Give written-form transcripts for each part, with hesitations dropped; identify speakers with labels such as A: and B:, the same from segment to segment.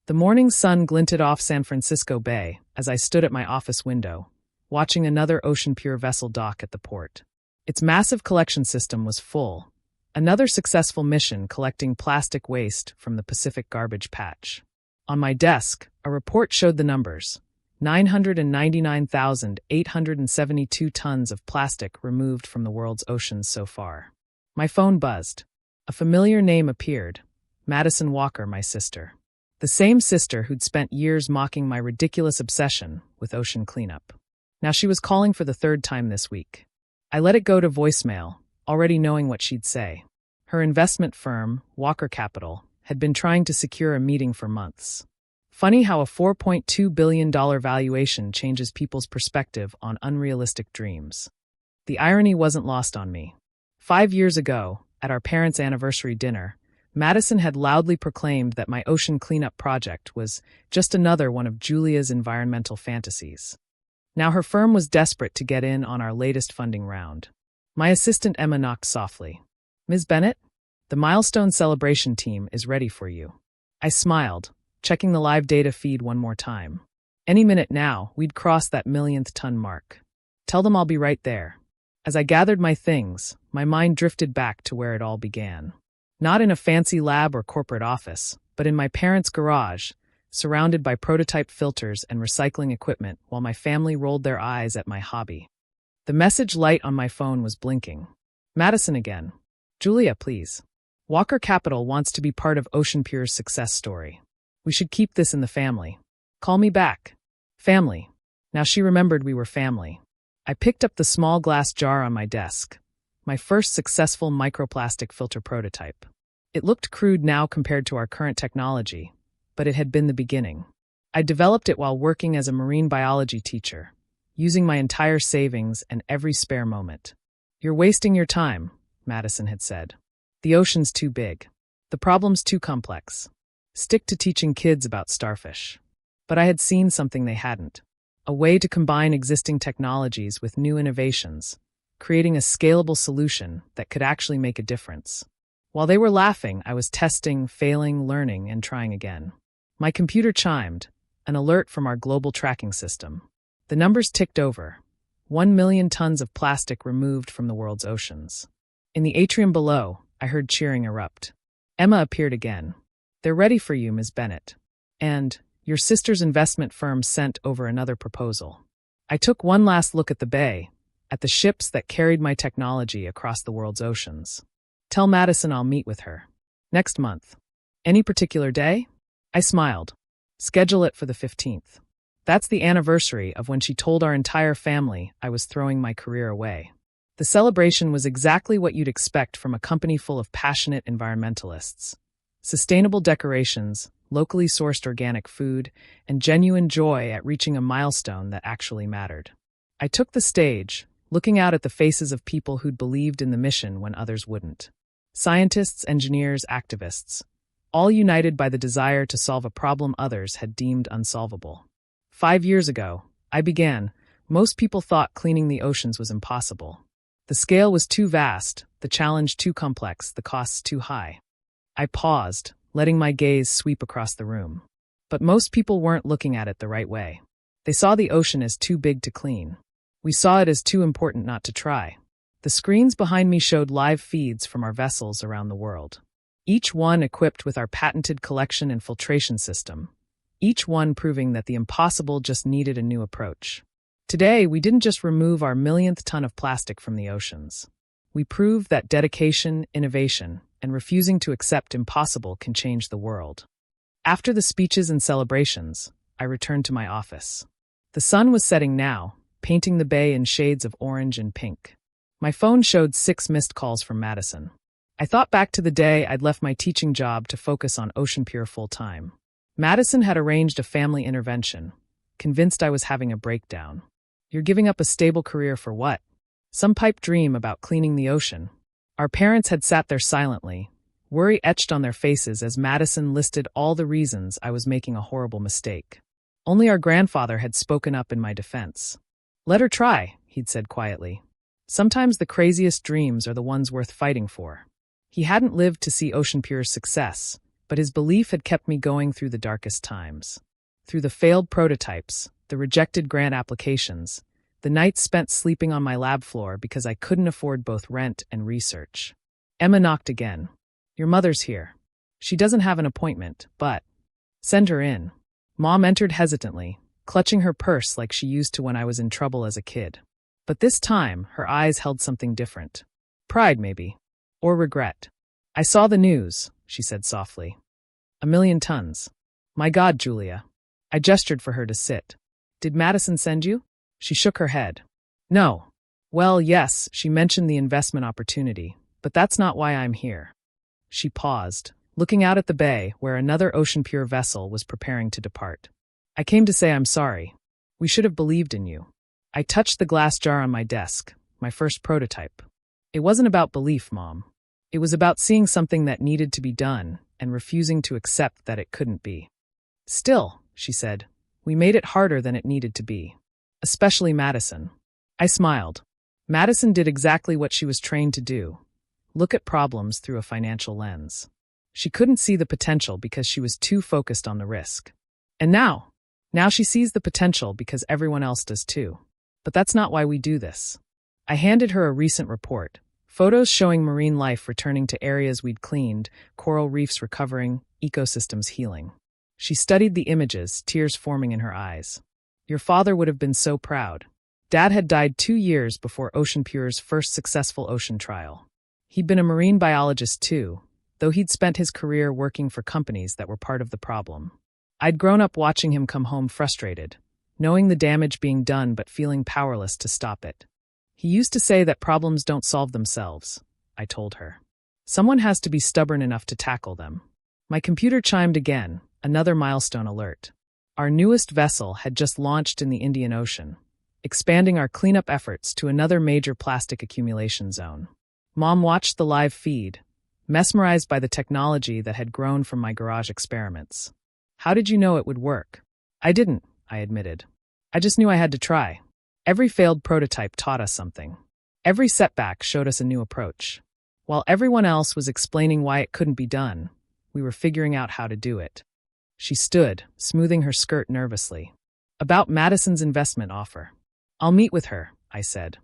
A: The morning sun glinted off San Francisco Bay as I stood at my office window, watching another OceanPure vessel dock at the port. Its massive collection system was full, another successful mission collecting plastic waste from the Pacific garbage patch. On my desk, a report showed the numbers: 999,872 tons of plastic removed from the world's oceans so far. My phone buzzed. A familiar name appeared: Madison Walker, my sister. The same sister who'd spent years mocking my ridiculous obsession with ocean cleanup. Now she was calling for the third time this week. I let it go to voicemail, already knowing what she'd say. Her investment firm, Walker Capital, had been trying to secure a meeting for months. Funny how a $4.2 billion valuation changes people's perspective on unrealistic dreams. The irony wasn't lost on me. 5 years ago, at our parents' anniversary dinner, Madison had loudly proclaimed that my ocean cleanup project was just another one of Julia's environmental fantasies. Now her firm was desperate to get in on our latest funding round. My assistant Emma knocked softly. "Ms. Bennett, the milestone celebration team is ready for you." I smiled, checking the live data feed one more time. Any minute now, we'd cross that millionth ton mark. "Tell them I'll be right there." As I gathered my things, my mind drifted back to where it all began. Not in a fancy lab or corporate office, but in my parents' garage, surrounded by prototype filters and recycling equipment while my family rolled their eyes at my hobby. The message light on my phone was blinking. "Madison again. Julia, please. Walker Capital wants to be part of OceanPure's success story. We should keep this in the family. Call me back." Family. Now she remembered we were family. I picked up the small glass jar on my desk, my first successful microplastic filter prototype. It looked crude now compared to our current technology, but it had been the beginning. I developed it while working as a marine biology teacher, using my entire savings and every spare moment. "You're wasting your time," Madison had said. "The ocean's too big. The problem's too complex. Stick to teaching kids about starfish." But I had seen something they hadn't: a way to combine existing technologies with new innovations, creating a scalable solution that could actually make a difference. While they were laughing, I was testing, failing, learning, and trying again. My computer chimed, an alert from our global tracking system. The numbers ticked over: 1 million tons of plastic removed from the world's oceans. In the atrium below, I heard cheering erupt. Emma appeared again. "They're ready for you, Ms. Bennett. And your sister's investment firm sent over another proposal." I took one last look at the bay, at the ships that carried my technology across the world's oceans. "Tell Madison I'll meet with her. Next month. Any particular day?" I smiled. "Schedule it for the 15th. That's the anniversary of when she told our entire family I was throwing my career away." The celebration was exactly what you'd expect from a company full of passionate environmentalists. Sustainable decorations, locally sourced organic food, and genuine joy at reaching a milestone that actually mattered. I took the stage, looking out at the faces of people who'd believed in the mission when others wouldn't. Scientists, engineers, activists, all united by the desire to solve a problem others had deemed unsolvable. 5 years ago, I began. Most people thought cleaning the oceans was impossible. The scale was too vast, the challenge too complex, the costs too high. I paused, letting my gaze sweep across the room. But most people weren't looking at it the right way. They saw the ocean as too big to clean. We saw it as too important not to try. The screens behind me showed live feeds from our vessels around the world, each one equipped with our patented collection and filtration system, each one proving that the impossible just needed a new approach. Today, we didn't just remove our millionth ton of plastic from the oceans. We proved that dedication, innovation, and refusing to accept impossible can change the world. After the speeches and celebrations, I returned to my office. The sun was setting now, painting the bay in shades of orange and pink. My phone showed 6 missed calls from Madison. I thought back to the day I'd left my teaching job to focus on OceanPure full-time. Madison had arranged a family intervention, convinced I was having a breakdown. "You're giving up a stable career for what?" "Some pipe dream about cleaning the ocean." Our parents had sat there silently, worry etched on their faces as Madison listed all the reasons I was making a horrible mistake. Only our grandfather had spoken up in my defense. "Let her try," he'd said quietly. "Sometimes the craziest dreams are the ones worth fighting for." He hadn't lived to see OceanPure's success, But his belief had kept me going through the darkest times. Through the failed prototypes, the rejected grant applications, the nights spent sleeping on my lab floor because I couldn't afford both rent and research. Emma knocked again. "Your mother's here. She doesn't have an appointment, but—" "Send her in." Mom entered hesitantly, clutching her purse like she used to when I was in trouble as a kid. But this time, her eyes held something different. Pride, maybe. Or regret. "I saw the news," she said softly. "1,000,000 tons. My God, Julia." I gestured for her to sit. "Did Madison send you?" She shook her head. "No." "Well, yes, she mentioned the investment opportunity, but that's not why I'm here." She paused, looking out at the bay where another OceanPure vessel was preparing to depart. "I came to say I'm sorry. We should have believed in you." I touched the glass jar on my desk, my first prototype. "It wasn't about belief, Mom. It was about seeing something that needed to be done and refusing to accept that it couldn't be." "Still," she said, "we made it harder than it needed to be. Especially Madison." I smiled. Madison did exactly what she was trained to do: look at problems through a financial lens. She couldn't see the potential because she was too focused on the risk. And now she sees the potential because everyone else does too. But that's not why we do this. I handed her a recent report, photos showing marine life returning to areas we'd cleaned, coral reefs recovering, ecosystems healing. She studied the images, tears forming in her eyes. "Your father would have been so proud." Dad had died 2 years before OceanPure's first successful ocean trial. He'd been a marine biologist too, though he'd spent his career working for companies that were part of the problem. I'd grown up watching him come home frustrated, knowing the damage being done but feeling powerless to stop it. He used to say that problems don't solve themselves, I told her. Someone has to be stubborn enough to tackle them. My computer chimed again, another milestone alert. Our newest vessel had just launched in the Indian Ocean, expanding our cleanup efforts to another major plastic accumulation zone. Mom watched the live feed, mesmerized by the technology that had grown from my garage experiments. "How did you know it would work?" "I didn't," I admitted. "I just knew I had to try." Every failed prototype taught us something. Every setback showed us a new approach. While everyone else was explaining why it couldn't be done, we were figuring out how to do it. She stood, smoothing her skirt nervously. "About Madison's investment offer. I'll meet with her," I said.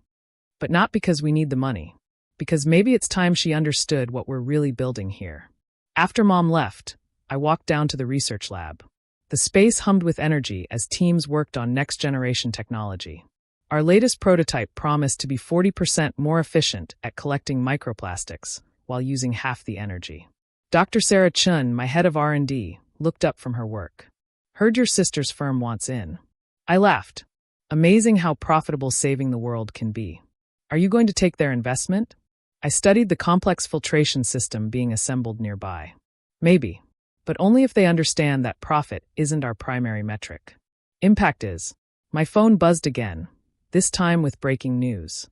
A: "But not because we need the money. Because maybe it's time she understood what we're really building here." After Mom left, I walked down to the research lab. The space hummed with energy as teams worked on next-generation technology. Our latest prototype promised to be 40% more efficient at collecting microplastics while using half the energy. Dr. Sarah Chun, my head of R&D, looked up from her work. "Heard your sister's firm wants in." I laughed. Amazing how profitable saving the world can be. "Are you going to take their investment?" I studied the complex filtration system being assembled nearby. "Maybe, but only if they understand that profit isn't our primary metric. Impact is." My phone buzzed again, this time with breaking news.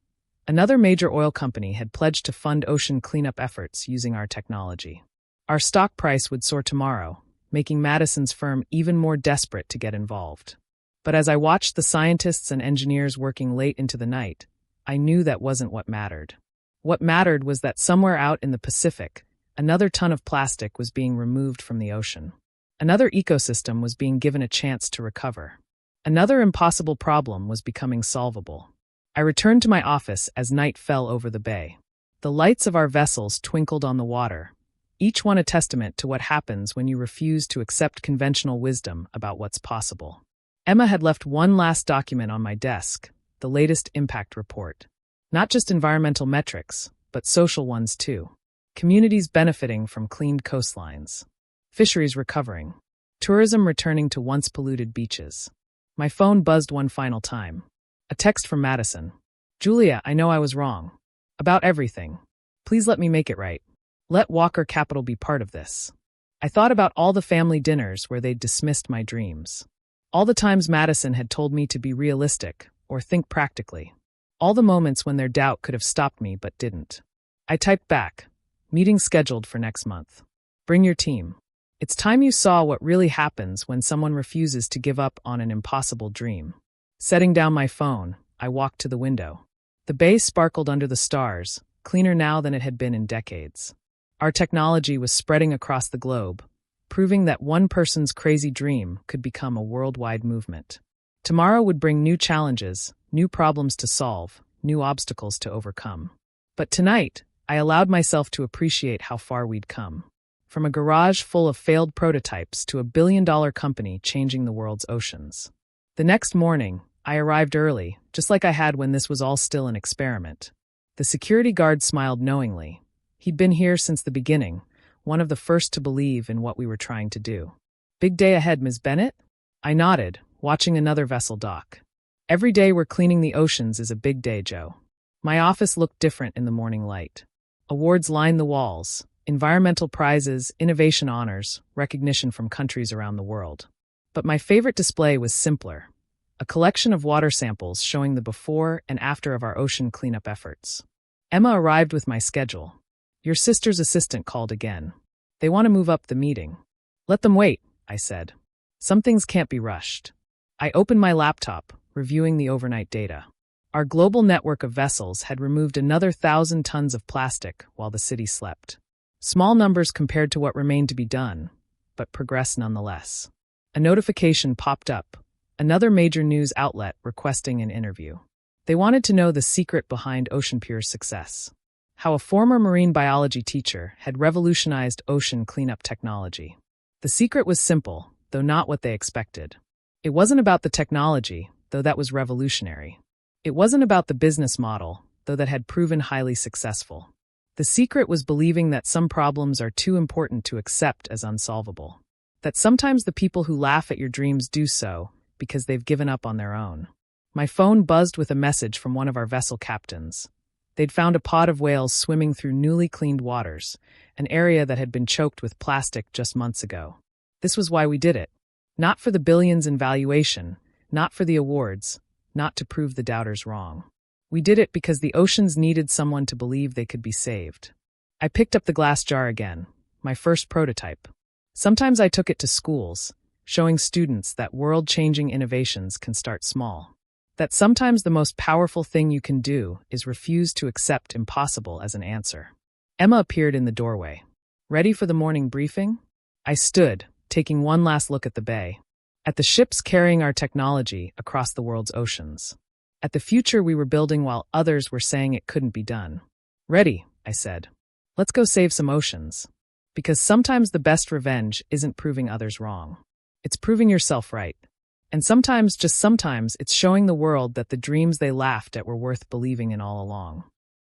A: Another major oil company had pledged to fund ocean cleanup efforts using our technology. Our stock price would soar tomorrow, making Madison's firm even more desperate to get involved. But as I watched the scientists and engineers working late into the night, I knew that wasn't what mattered. What mattered was that somewhere out in the Pacific, another ton of plastic was being removed from the ocean. Another ecosystem was being given a chance to recover. Another impossible problem was becoming solvable. I returned to my office as night fell over the bay. The lights of our vessels twinkled on the water, each one a testament to what happens when you refuse to accept conventional wisdom about what's possible. Emma had left one last document on my desk, the latest impact report. Not just environmental metrics, but social ones too. Communities benefiting from cleaned coastlines. Fisheries recovering. Tourism returning to once polluted beaches. My phone buzzed one final time. A text from Madison. "Julia, I know I was wrong. About everything. Please let me make it right. Let Walker Capital be part of this." I thought about all the family dinners where they'd dismissed my dreams. All the times Madison had told me to be realistic or think practically. All the moments when their doubt could have stopped me but didn't. I typed back. "Meeting scheduled for next month. Bring your team." It's time you saw what really happens when someone refuses to give up on an impossible dream. Setting down my phone, I walked to the window. The bay sparkled under the stars, cleaner now than it had been in decades. Our technology was spreading across the globe, proving that one person's crazy dream could become a worldwide movement. Tomorrow would bring new challenges, new problems to solve, new obstacles to overcome. But tonight, I allowed myself to appreciate how far we'd come. From a garage full of failed prototypes to a billion-dollar company changing the world's oceans. The next morning, I arrived early, just like I had when this was all still an experiment. The security guard smiled knowingly. He'd been here since the beginning, one of the first to believe in what we were trying to do. Big day ahead, Ms. Bennett? I nodded, watching another vessel dock. Every day we're cleaning the oceans is a big day, Joe. My office looked different in the morning light. Awards lined the walls, environmental prizes, innovation honors, recognition from countries around the world. But my favorite display was simpler. A collection of water samples showing the before and after of our ocean cleanup efforts. Emma arrived with my schedule. Your sister's assistant called again. They want to move up the meeting. Let them wait, I said. Some things can't be rushed. I opened my laptop, reviewing the overnight data. Our global network of vessels had removed another 1,000 tons of plastic while the city slept. Small numbers compared to what remained to be done, but progress nonetheless. A notification popped up, another major news outlet requesting an interview. They wanted to know the secret behind OceanPure's success. How a former marine biology teacher had revolutionized ocean cleanup technology. The secret was simple, though not what they expected. It wasn't about the technology, though that was revolutionary. It wasn't about the business model, though that had proven highly successful. The secret was believing that some problems are too important to accept as unsolvable. That sometimes the people who laugh at your dreams do so because they've given up on their own. My phone buzzed with a message from one of our vessel captains. They'd found a pod of whales swimming through newly cleaned waters, an area that had been choked with plastic just months ago. This was why we did it. Not for the billions in valuation, not for the awards, not to prove the doubters wrong. We did it because the oceans needed someone to believe they could be saved. I picked up the glass jar again, my first prototype. Sometimes I took it to schools, showing students that world-changing innovations can start small. That sometimes the most powerful thing you can do is refuse to accept impossible as an answer. Emma appeared in the doorway. Ready for the morning briefing? I stood, taking one last look at the bay. At the ships carrying our technology across the world's oceans. At the future we were building while others were saying it couldn't be done. Ready, I said. Let's go save some oceans. Because sometimes the best revenge isn't proving others wrong. It's proving yourself right. And sometimes, just sometimes, it's showing the world that the dreams they laughed at were worth believing in all along.